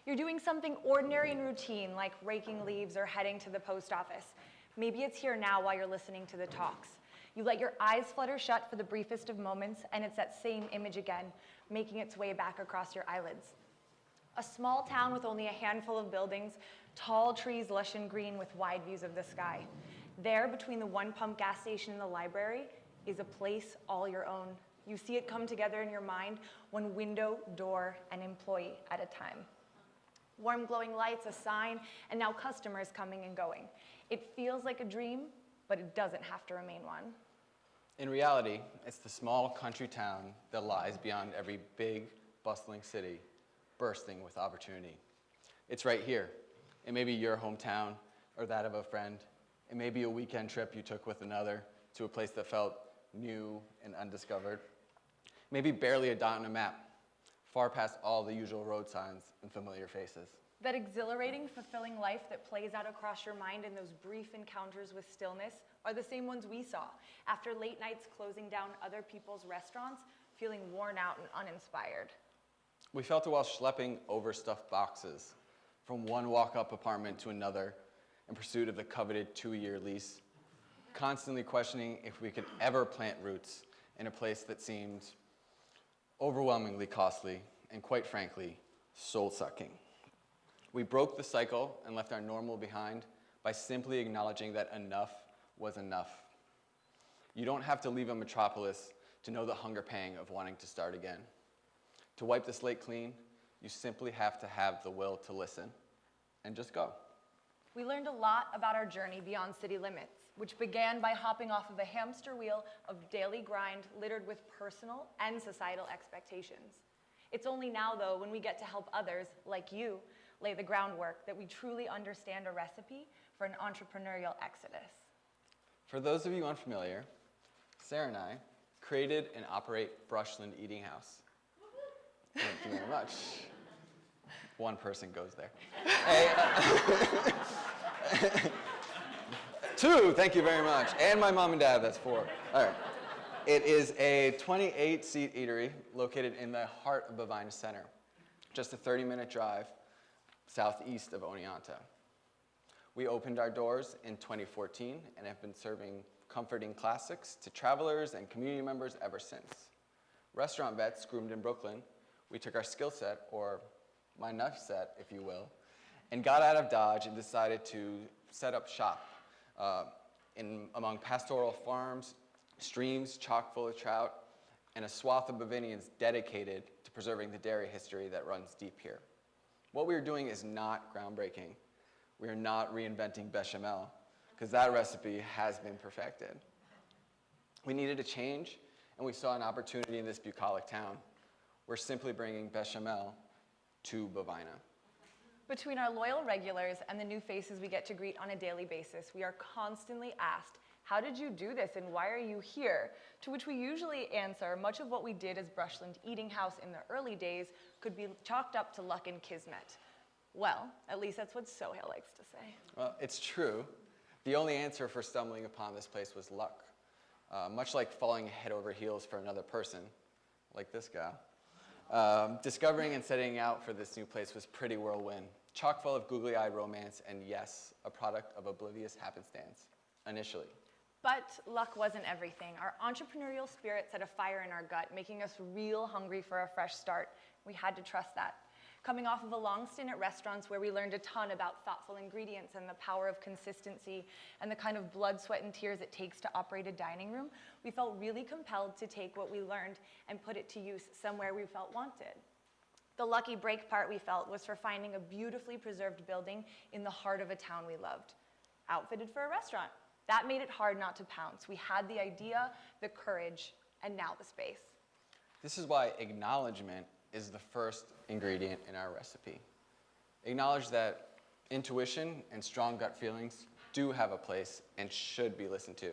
You're doing something ordinary and routine, like raking leaves or heading to the post office. Maybe it's here now while you're listening to the talks. You let your eyes flutter shut for the briefest of moments, and it's that same image again, making its way back across your eyelids. A small town with only a handful of buildings, tall trees lush and green with wide views of the sky. There, between the one-pump gas station and the library, is a place all your own. You see it come together in your mind, one window, door, and employee at a time. Warm glowing lights, a sign, and now customers coming and going. It feels like a dream, but it doesn't have to remain one. In reality, it's the small country town that lies beyond every big, bustling city, bursting with opportunity. It's right here. It may be your hometown or that of a friend. It may be a weekend trip you took with another to a place that felt new and undiscovered. Maybe barely a dot on a map, far past all the usual road signs and familiar faces. That exhilarating, fulfilling life that plays out across your mind in those brief encounters with stillness are the same ones we saw after late nights closing down other people's restaurants, feeling worn out and uninspired. We felt it while schlepping overstuffed boxes from one walk-up apartment to another in pursuit of the coveted 2-year lease, constantly questioning if we could ever plant roots in a place that seemed overwhelmingly costly and, quite frankly, soul-sucking. We broke the cycle and left our normal behind by simply acknowledging that enough was enough. You don't have to leave a metropolis to know the hunger pang of wanting to start again. To wipe the slate clean, you simply have to have the will to listen and just go. We learned a lot about our journey beyond city limits, which began by hopping off of a hamster wheel of daily grind littered with personal and societal expectations. It's only now, though, when we get to help others, like you, lay the groundwork that we truly understand a recipe for an entrepreneurial exodus. For those of you unfamiliar, Sara and I created and operate Brushland Eating House. Thank you very much. One person goes there. Two, thank you very much. And my mom and dad, that's 4. All right. It is a 28-seat eatery located in the heart of Bovina Center, just a 30-minute drive southeast of Oneonta. We opened our doors in 2014 and have been serving comforting classics to travelers and community members ever since. Restaurant vets groomed in Brooklyn, we took our skill set, or my knife set, if you will, and got out of Dodge and decided to set up shop among pastoral farms, streams chock full of trout, and a swath of Bovinians dedicated to preserving the dairy history that runs deep here. What we are doing is not groundbreaking. We are not reinventing bechamel, because that recipe has been perfected. We needed a change, and we saw an opportunity in this bucolic town. We're simply bringing bechamel to Bovina. Between our loyal regulars and the new faces we get to greet on a daily basis, we are constantly asked, how did you do this and why are you here? To which we usually answer, much of what we did as Brushland Eating House in the early days could be chalked up to luck and kismet. Well, at least that's what Sohail likes to say. Well, it's true. The only answer for stumbling upon this place was luck. Much like falling head over heels for another person, like this guy. Discovering and setting out for this new place was pretty whirlwind, chock full of googly-eyed romance, and yes, a product of oblivious happenstance, initially. But luck wasn't everything. Our entrepreneurial spirit set a fire in our gut, making us real hungry for a fresh start. We had to trust that. Coming off of a long stint at restaurants where we learned a ton about thoughtful ingredients and the power of consistency and the kind of blood, sweat, and tears it takes to operate a dining room, we felt really compelled to take what we learned and put it to use somewhere we felt wanted. The lucky break part we felt was for finding a beautifully preserved building in the heart of a town we loved, outfitted for a restaurant. That made it hard not to pounce. We had the idea, the courage, and now the space. This is why acknowledgement is the first ingredient in our recipe. Acknowledge that intuition and strong gut feelings do have a place and should be listened to.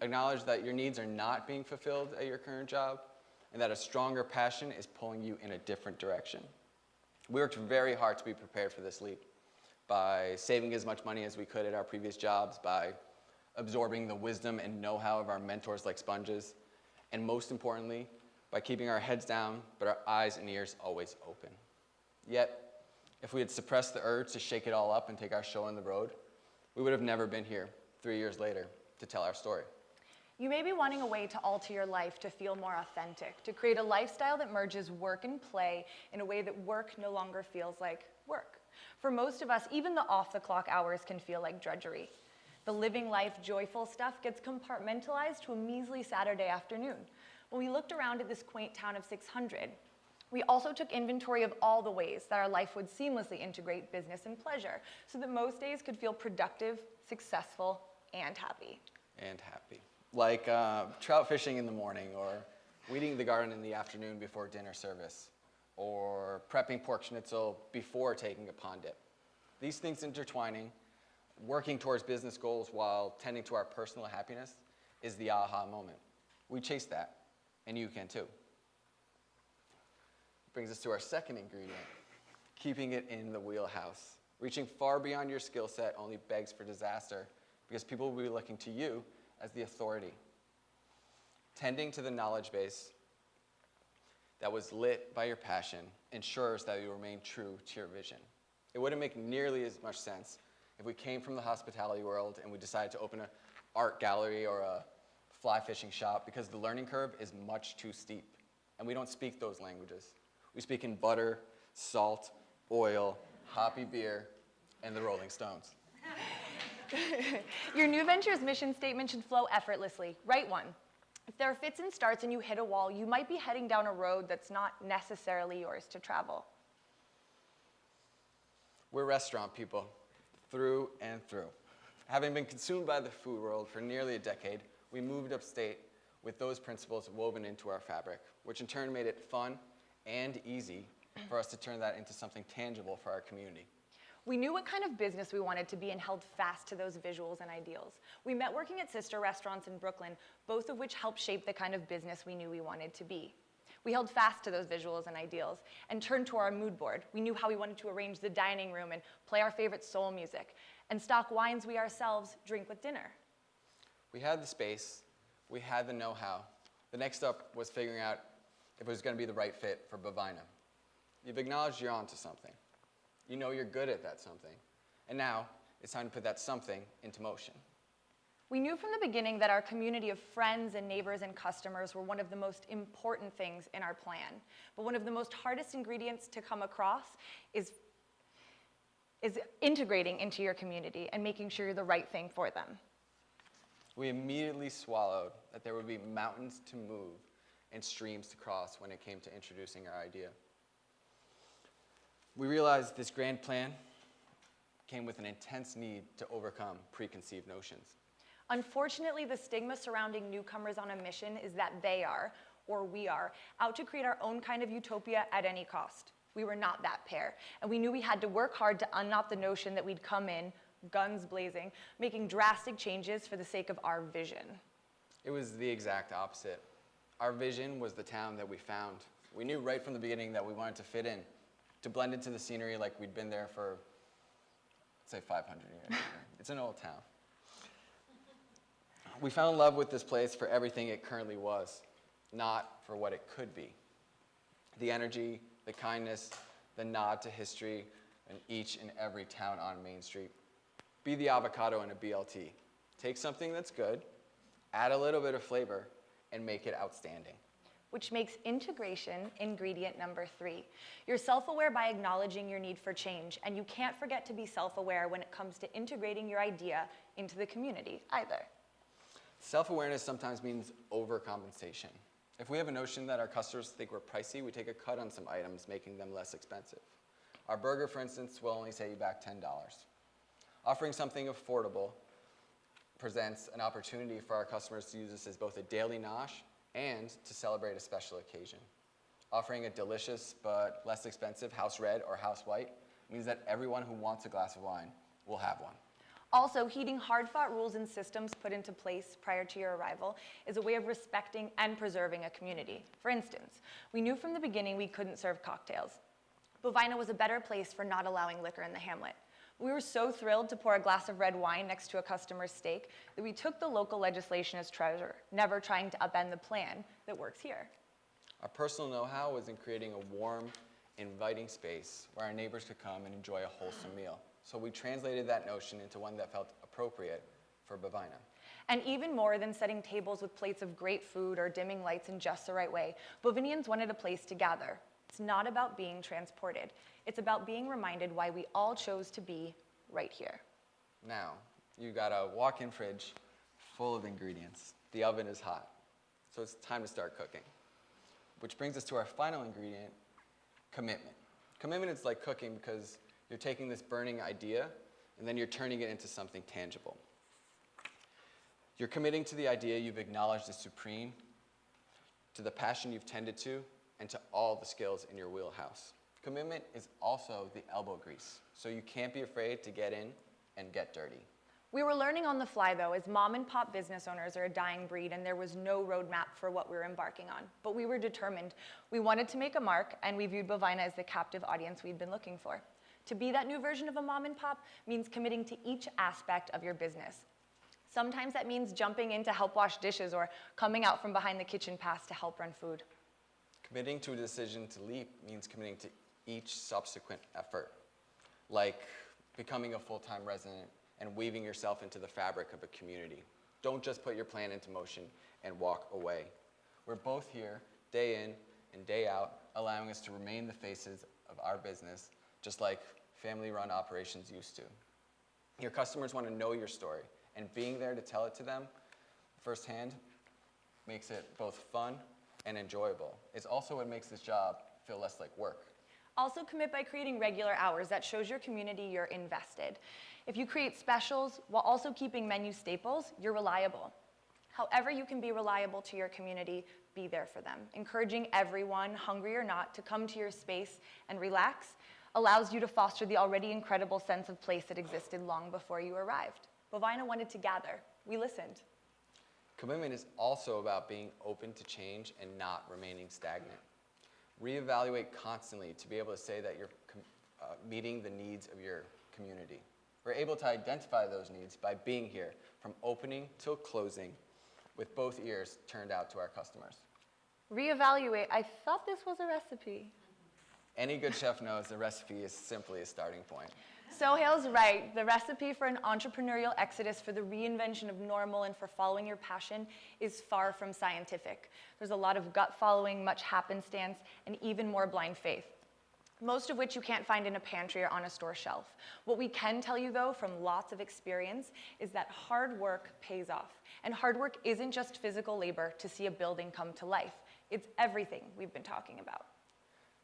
Acknowledge that your needs are not being fulfilled at your current job and that a stronger passion is pulling you in a different direction. We worked very hard to be prepared for this leap by saving as much money as we could at our previous jobs, by absorbing the wisdom and know-how of our mentors like sponges, and most importantly, by keeping our heads down, but our eyes and ears always open. Yet, if we had suppressed the urge to shake it all up and take our show on the road, we would have never been here 3 years later to tell our story. You may be wanting a way to alter your life to feel more authentic, to create a lifestyle that merges work and play in a way that work no longer feels like work. For most of us, even the off-the-clock hours can feel like drudgery. The living life, joyful stuff gets compartmentalized to a measly Saturday afternoon. When we looked around at this quaint town of 600, we also took inventory of all the ways that our life would seamlessly integrate business and pleasure so that most days could feel productive, successful, and happy. And happy. Like trout fishing in the morning, or weeding the garden in the afternoon before dinner service, or prepping pork schnitzel before taking a pond dip. These things intertwining, working towards business goals while tending to our personal happiness is the aha moment. We chase that, and you can too. Brings us to our second ingredient, keeping it in the wheelhouse. Reaching far beyond your skill set only begs for disaster because people will be looking to you as the authority. Tending to the knowledge base that was lit by your passion ensures that you remain true to your vision. It wouldn't make nearly as much sense if we came from the hospitality world and we decided to open an art gallery or a fly fishing shop because the learning curve is much too steep, and we don't speak those languages. We speak in butter, salt, oil, hoppy beer, and the Rolling Stones. Your new venture's mission statement should flow effortlessly. Write one. If there are fits and starts and you hit a wall, you might be heading down a road that's not necessarily yours to travel. We're restaurant people, through and through. Having been consumed by the food world for nearly a decade, we moved upstate with those principles woven into our fabric, which in turn made it fun and easy for us to turn that into something tangible for our community. We knew what kind of business we wanted to be and held fast to those visuals and ideals. We met working at sister restaurants in Brooklyn, both of which helped shape the kind of business we knew we wanted to be. We held fast to those visuals and ideals and turned to our mood board. We knew how we wanted to arrange the dining room and play our favorite soul music and stock wines we ourselves drink with dinner. We had the space, we had the know-how. The next step was figuring out if it was going to be the right fit for Bovina. You've acknowledged you're onto something. You know you're good at that something. And now it's time to put that something into motion. We knew from the beginning that our community of friends and neighbors and customers were one of the most important things in our plan. But one of the most hardest ingredients to come across is integrating into your community and making sure you're the right thing for them. We immediately swallowed that there would be mountains to move and streams to cross when it came to introducing our idea. We realized this grand plan came with an intense need to overcome preconceived notions. Unfortunately, the stigma surrounding newcomers on a mission is that they are, or we are, out to create our own kind of utopia at any cost. We were not that pair, and we knew we had to work hard to unknot the notion that we'd come in, guns blazing, making drastic changes for the sake of our vision. It was the exact opposite. Our vision was the town that we found. We knew right from the beginning that we wanted to fit in, to blend into the scenery like we'd been there for, let's say, 500 years. It's an old town. We fell in love with this place for everything it currently was, not for what it could be. The energy, the kindness, the nod to history in each and every town on Main Street. Be the avocado in a BLT. Take something that's good, add a little bit of flavor, and make it outstanding. Which makes integration ingredient number 3. You're self-aware by acknowledging your need for change, and you can't forget to be self-aware when it comes to integrating your idea into the community either. Self-awareness sometimes means overcompensation. If we have a notion that our customers think we're pricey, we take a cut on some items, making them less expensive. Our burger, for instance, will only set you back $10. Offering something affordable presents an opportunity for our customers to use this as both a daily nosh and to celebrate a special occasion. Offering a delicious but less expensive house red or house white means that everyone who wants a glass of wine will have one. Also, heeding hard-fought rules and systems put into place prior to your arrival is a way of respecting and preserving a community. For instance, we knew from the beginning we couldn't serve cocktails. Bovina was a better place for not allowing liquor in the hamlet. We were so thrilled to pour a glass of red wine next to a customer's steak that we took the local legislation as treasure, never trying to upend the plan that works here. Our personal know-how was in creating a warm inviting space where our neighbors could come and enjoy a wholesome meal. So we translated that notion into one that felt appropriate for Bovina. And even more than setting tables with plates of great food or dimming lights in just the right way, Bovinians wanted a place to gather. It's not about being transported. It's about being reminded why we all chose to be right here. Now, you got a walk-in fridge full of ingredients. The oven is hot, so it's time to start cooking. Which brings us to our final ingredient, commitment. Commitment is like cooking because you're taking this burning idea and then you're turning it into something tangible. You're committing to the idea you've acknowledged as supreme, to the passion you've tended to, and to all the skills in your wheelhouse. Commitment is also the elbow grease, so you can't be afraid to get in and get dirty. We were learning on the fly, though, as mom and pop business owners are a dying breed and there was no roadmap for what we were embarking on. But we were determined. We wanted to make a mark, and we viewed Bovina as the captive audience we'd been looking for. To be that new version of a mom and pop means committing to each aspect of your business. Sometimes that means jumping in to help wash dishes or coming out from behind the kitchen pass to help run food. Committing to a decision to leap means committing to each subsequent effort, like becoming a full-time resident and weaving yourself into the fabric of a community. Don't just put your plan into motion and walk away. We're both here, day in and day out, allowing us to remain the faces of our business, just like family-run operations used to. Your customers want to know your story, and being there to tell it to them firsthand makes it both fun and enjoyable. It's also what makes this job feel less like work. Also commit by creating regular hours. That shows your community you're invested. If you create specials while also keeping menu staples, you're reliable. However you can be reliable to your community, be there for them. Encouraging everyone, hungry or not, to come to your space and relax allows you to foster the already incredible sense of place that existed long before you arrived. Bovina wanted to gather. We listened. Commitment is also about being open to change and not remaining stagnant. Reevaluate constantly to be able to say that you're meeting the needs of your community. We're able to identify those needs by being here from opening till closing with both ears turned out to our customers. Reevaluate. I thought this was a recipe. Any good chef knows the recipe is simply a starting point. Sohail's right. The recipe for an entrepreneurial exodus, for the reinvention of normal and for following your passion is far from scientific. There's a lot of gut following, much happenstance, and even more blind faith, most of which you can't find in a pantry or on a store shelf. What we can tell you, though, from lots of experience, is that hard work pays off. And hard work isn't just physical labor to see a building come to life. It's everything we've been talking about.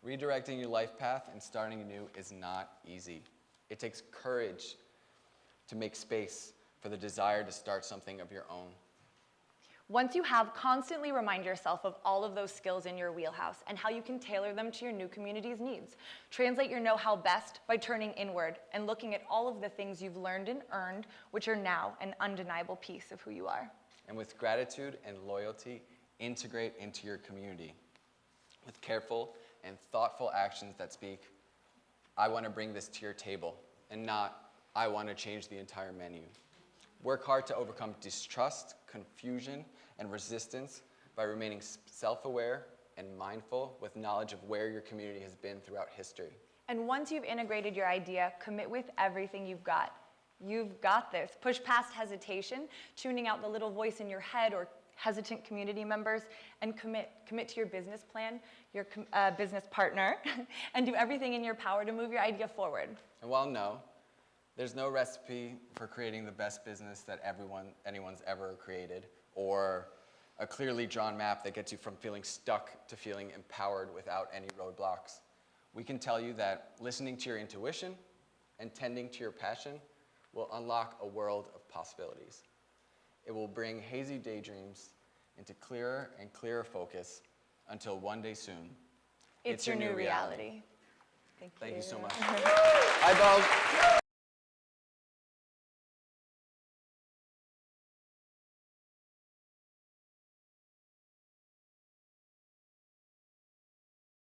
Redirecting your life path and starting anew is not easy. It takes courage to make space for the desire to start something of your own. Once you have, constantly remind yourself of all of those skills in your wheelhouse and how you can tailor them to your new community's needs. Translate your know-how best by turning inward and looking at all of the things you've learned and earned, which are now an undeniable piece of who you are. And with gratitude and loyalty, integrate into your community with careful and thoughtful actions that speak, I want to bring this to your table, and not, I want to change the entire menu. Work hard to overcome distrust, confusion, and resistance by remaining self-aware and mindful with knowledge of where your community has been throughout history. And once you've integrated your idea, commit with everything you've got. You've got this. Push past hesitation, tuning out the little voice in your head or hesitant community members, and commit to your business plan, your business partner, and do everything in your power to move your idea forward. And while no, there's no recipe for creating the best business that anyone's ever created, or a clearly drawn map that gets you from feeling stuck to feeling empowered without any roadblocks. We can tell you that listening to your intuition and tending to your passion will unlock a world of possibilities. It will bring hazy daydreams into clearer and clearer focus until one day soon, it's your new reality. Thank you so much. Hi, Bo.